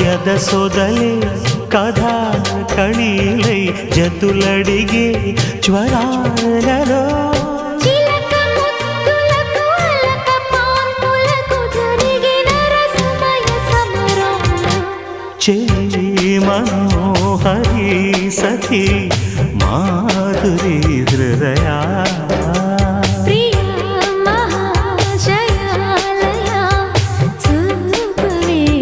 ఎదసొదలే కథా కళీలై జతులడిగే జ్వరాలలో చెలి మనోహరి సఖి మాధురి హృదయా